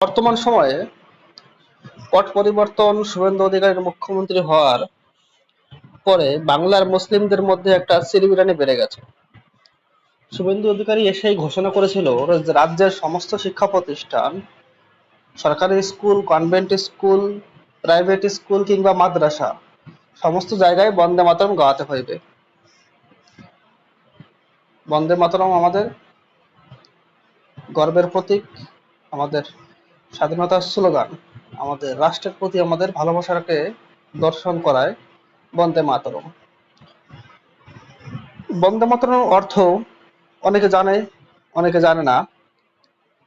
বর্তমান সময়ে পট পরিবর্তন শুভেন্দু অধিকারীর মুখ্যমন্ত্রী হওয়ার পরে বাংলার মুসলিমদের মধ্যে একটা চিরবিরানি বেড়ে গেছে। শুভেন্দু অধিকারী এসেই ঘোষণা করেছিল যে রাজ্যের সমস্ত শিক্ষা প্রতিষ্ঠান, সরকারি school, convent school, private school কিংবা মাদ্রাসা সমস্ত জায়গায় বন্দে মাতরম গাওয়াতে হইবে। বন্দে মাতরম আমাদের গর্বের প্রতীক, আমাদের স্বাধীনতার স্লোগান, আমাদের রাষ্ট্রের প্রতি আমাদের ভালোবাসাকে দর্শন করায় বন্দে মাতরম। বন্দে মাতরম অর্থ অনেকে জানে, অনেকে জানে না।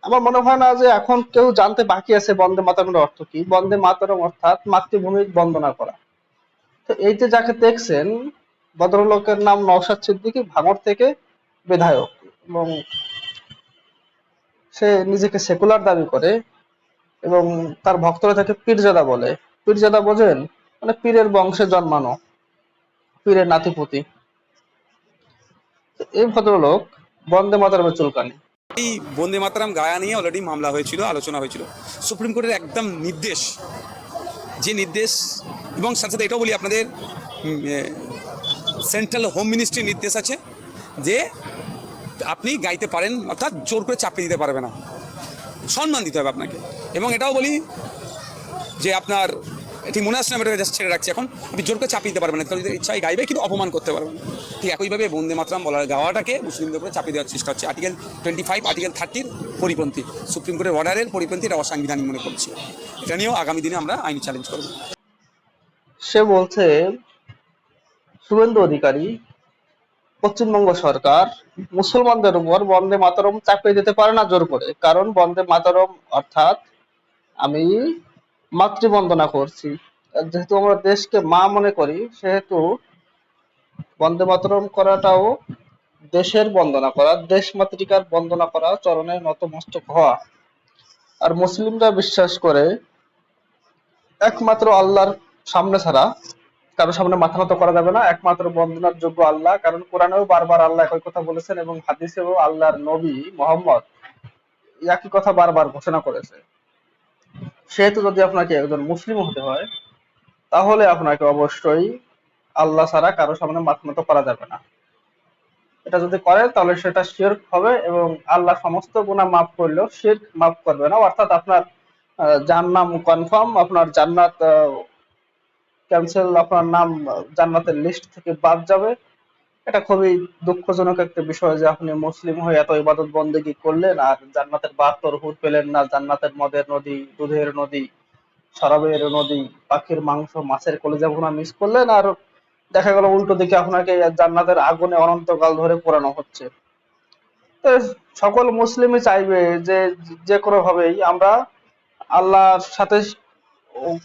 আমার মনে হয় না যে এখন কেউ জানতে বাকি আছে বন্দে মাতরমের অর্থ কি। বন্দে মাতরম অর্থাৎ মাতৃভূমির বন্দনা করা। তো এই যে যাকে দেখছেন, ভদ্রলোকের নাম নওশাদ সিদ্দিকী, ভাঙড় থেকে বিধায়ক, এবং সে নিজেকে সেকুলার দাবি করে এবং তার ভক্তরা তাকে পীরজাদা বলে। পীরজাদা বোঝেন? মানে পীরের বংশে জন্মানো, পীরের নাতিপুতি। এই ভদ্রলোক বন্দে মাতরমের চুলকানি। এই বন্দে মাতরম গায়া নিয়ে অলরেডি মামলা হয়েছিল, আলোচনা হয়েছিল। সুপ্রিম কোর্টের একদম নির্দেশ, যে নির্দেশ, এবং সাথে সাথে এটাও বলি আপনাদের সেন্ট্রাল হোম মিনিস্ট্রির নির্দেশ আছে যে আপনি গাইতে পারেন, অর্থাৎ জোর করে চাপিয়ে দিতে পারবে না, সম্মান দিতে হবে আপনাকে। এবং এটাও বলি যে আপনার ঠিক মনে আসছে না, আমি জাস্ট ছেড়ে রাখছি এখন, আপনি জোর করে চাপিয়ে দিতে পারবেন না, কারণ ইচ্ছায় গাইবে কিন্তু অপমান করতে পারবেন না। ঠিক একইভাবে বন্দে মাতরম বলার গাওয়াটাকে মুসলিমদের উপরে চাপিয়ে দেওয়ার চেষ্টা হচ্ছে। আর্টিকেল 25, আর্টিকেল 30 পরিপন্থী, সুপ্রিম কোর্টের অর্ডারের পরিপন্থী, এটা অসাংবিধানিক মনে করছি। এটা নিয়েও আগামী দিনে আমরা আইনি চ্যালেঞ্জ করব। সে বলছে শুভেন্দু অধিকারী, পশ্চিমবঙ্গ সরকার মুসলমানদের উপর বন্দে মাতরম চাপিয়ে দিতে পারে না জোর করে, কারণ বন্দে মাতরম অর্থাৎ আমি মাতৃবন্দনা করছি। যেহেতু আমরা দেশকে মা মনে করি, সেহেতু বন্দে মাতরম করাটাও দেশের বন্দনা করা, দেশ মাতৃকার বন্দনা করা, চরণে নতমস্তক হওয়া। আর মুসলিমরা বিশ্বাস করে একমাত্র আল্লাহর সামনে ছাড়া কারো সামনে মাথা নত করা যাবে না, একমাত্র বন্দনার যোগ্য আল্লাহ। কারণ কোরআনেও বারবার আল্লাহ একই কথা বলেছেন এবং হাদিসেও আল্লাহর নবী মোহাম্মদ একই কথা বারবার ঘোষণা করেছে। সেহেতু যদি আপনাকে একজন মুসলিম হতে হয়, তাহলে আপনাকে অবশ্যই আল্লাহ ছাড়া কারো সামনে মাথা নত করা যাবে না। এটা যদি করেন তাহলে সেটা শিরক হবে এবং আল্লাহ সমস্ত গুনাহ মাফ করলেও শিরক মাফ করবে না। অর্থাৎ আপনার জান্নাত কনফার্ম, আপনার জান্নাত ক্যান্সেল, আপনার নাম জান্নাতের লিস্ট থেকে বাদ যাবে। এটা খুবই দুঃখজনক একটা বিষয় যে আপনি মুসলিম হয়ে এত ইবাদত বন্দেগী করলেন আর জান্নাতের 72 হুর পেলেন না, জান্নাতের মদের নদী, দুধের নদী, শরাবের নদী, পাখির মাংস, মাছের কলিজা ভুনা মিস করলেন, আর দেখা গেল উল্টো দিকে আপনাকে জান্নাতের আগুনে অনন্তকাল ধরে পোড়ানো হচ্ছে। তো সকল মুসলিমই চাইবে যে যে কোনো ভাবেই আমরা আল্লাহর সাথে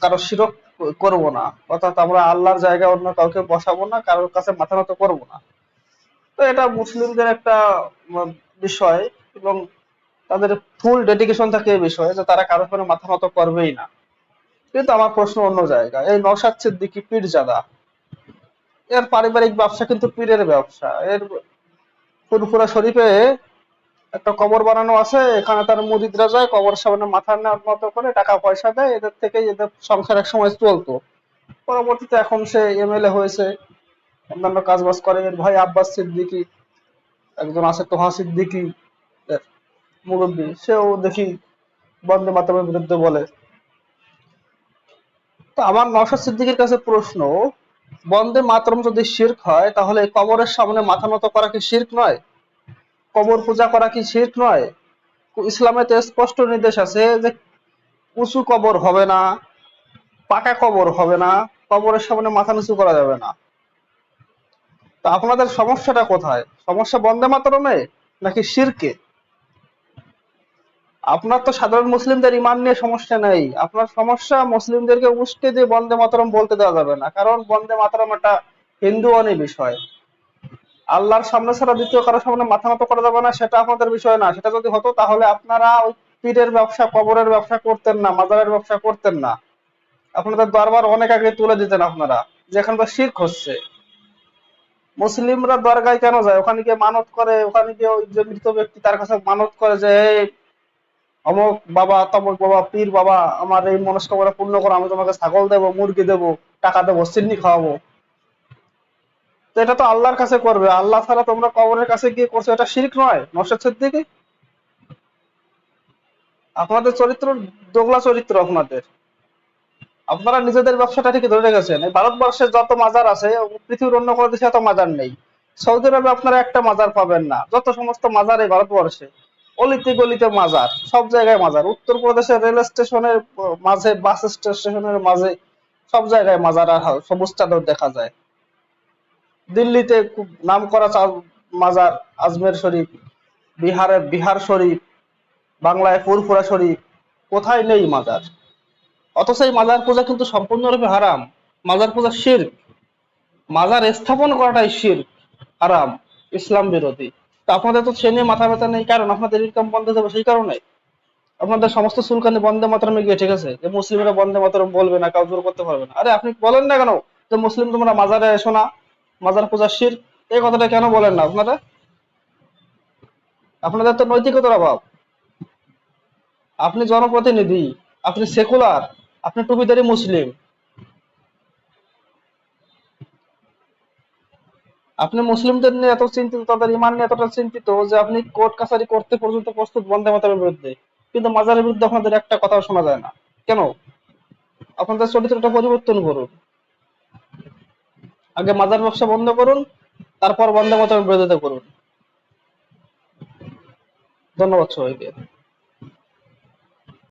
কারো শিরক করব না, অর্থাৎ আমরা আল্লাহর জায়গায় অন্য কাউকে বসাবো না, কারোর কাছে মাথা নত করবো না। তো এটা মুসলিমদের একটা বিষয় এবং তাদের ফুল ডেডিকেশন থাকে এই বিষয়ে যে তারা কারোর সামনে মাথা নত করবেই না। কিন্তু আমার প্রশ্ন অন্য জায়গায়। এই নওশাদ সিদ্দিকী পীরজাদা, এর পারিবারিক ব্যবসা কিন্তু পীরের ব্যবসা। এর ফুরফুরা শরীফে একটা কবর বানানো আছে, এখানে তার মুরিদরা যায়, কবর সামনে মাথা নেওয়ার মতো করে টাকা পয়সা দেয়, এদের থেকেই এদের সংসার এক সময় চলতো। পরবর্তীতে এখন সে এমএলএ হয়েছে, অন্যান্য কাজ বাজ করে। এর ভাই আব্বাস সিদ্দিকী, একজন আছে তোহা সিদ্দিকী, এর মুরব্বী, সেও দেখি বন্দে মাতরমের বিরুদ্ধে বলে। তো আমার নওশাদ সিদ্দিকীর কাছে প্রশ্ন, বন্দে মাতরম যদি শিরক হয় তাহলে কবরের সামনে মাথা নত করা কি শিরক নয়? কবর পূজা করা কি শিরক নয়? ইসলামে তো স্পষ্ট নির্দেশ আছে যে উঁচু কবর হবে না, পাকা কবর হবে না, কবরের সামনে মাথা নিচু করা যাবে না। তা আপনাদের সমস্যাটা কোথায়? সমস্যা বন্দে মাতরমে নাকি শিরকে? আপনার তো সাধারণ মুসলিমদের ইমান নিয়ে সমস্যা নেই, আপনার সমস্যা মুসলিমদেরকে উস্কে দিয়ে বন্দে মাতরম বলতে দেওয়া যাবে না, কারণ বন্দে মাতরম একটা হিন্দুয়ানি বিষয়। আল্লাহর সামনে ছাড়া দ্বিতীয় কারোর সামনে মাথা নত করা যাবে না, সেটা আপনাদের বিষয় না। সেটা যদি হতো তাহলে আপনারা ওই পীরের ব্যবসা, কবরের ব্যবসা করতেন না, মাজারের ব্যবসা করতেন না। আপনাদের দরবার অনেক আগে তুলে দিতেন আপনারা, যেখানে তো শিরক হচ্ছে। মুসলিমরা দরগায় কেন যায়? ওখানে গিয়ে মানত করে, ওখানে গিয়ে ওই যে মৃত ব্যক্তি তার কাছে মানত করে যে অমুক বাবা তমুক বাবা পীর বাবা আমার এই মনস্কামনা পূর্ণ করো, আমি তোমাকে ছাগল দেবো, মুরগি দেবো, টাকা দেবো, সিন্নি খাওয়াবো। তো এটা তো আল্লাহর কাছে করবে, আল্লাহ ছাড়া তোমরা কবরের কাছে গিয়ে করছো, এটা শিরক নয় নরসদ সিদ্দিকী? আপনাদের চরিত্র দোগলা চরিত্র আপনাদের। আপনারা নিজেদের ব্যবসাটা ঠিকই ধরে রেখেছেন। এই ভারতবর্ষের যত মাজার আছে, পৃথিবীর অন্য কোনো দেশে এত মাজার নেই। সৌদি আরবে আপনারা একটা মাজার পাবেন না, যত সমস্ত মাজার এই ভারতবর্ষে অলিতে গলিতে মাজার, সব জায়গায় মাজার। উত্তরপ্রদেশের রেল স্টেশনের মাঝে, বাস স্টেশনের মাঝে, সব জায়গায় মাজার আর সবুজ চাদর দেখা যায়। দিল্লিতে খুব নাম করা মাজার আজমের শরীফ, বিহারের বিহার শরীফ, বাংলায় ফুরফুরা শরীফ, কোথায় নেই মাজার? অথচ এই মাজার পূজা কিন্তু সম্পূর্ণরূপে হারাম। মাজার পূজা শিরক, মাজার স্থাপন করাটাই শিরক, হারাম, ইসলাম বিরোধী। তা আপনাদের তো সে নিয়ে মাথা ব্যথা নেই, কারণ আপনাদের ইনকাম বন্ধ যাবে সেই কারণে। আপনাদের সমস্ত চুলকানি বন্দে মাতরমে গিয়ে ঠিক আছে, যে মুসলিমরা বন্দে মাতরম বলবে না, কাউ জোর করতে পারবে না। আরে আপনি বলেন না কেন যে মুসলিম তোমরা মাজারে এসো না, মাজার পূজা শিরক? এই কথাটা কেন বলেন না আপনারা? আপনাদের তো নৈতিকতার অভাব। আপনি জনপ্রতিনিধি, আপনি সেকুলার, আপনি টুপিদারি মুসলিম, আপনি মুসলিমদের নিয়ে এত চিন্তিত, তাদের ইমান নিয়ে এতটা চিন্তিত যে আপনি কোর্ট কাছারি করতে পর্যন্ত প্রস্তুত বন্দে মাতরমের বিরুদ্ধে, কিন্তু মাজারের বিরুদ্ধে আপনাদের একটা কথাও শোনা যায় না কেন? আপনাদের চরিত্রটা পরিবর্তন করুন। আগে মাজার ব্যবসা বন্ধ করুন, তারপর বন্দে মাতরমের বিরোধিতা করুন। ধন্যবাদ সবাইকে।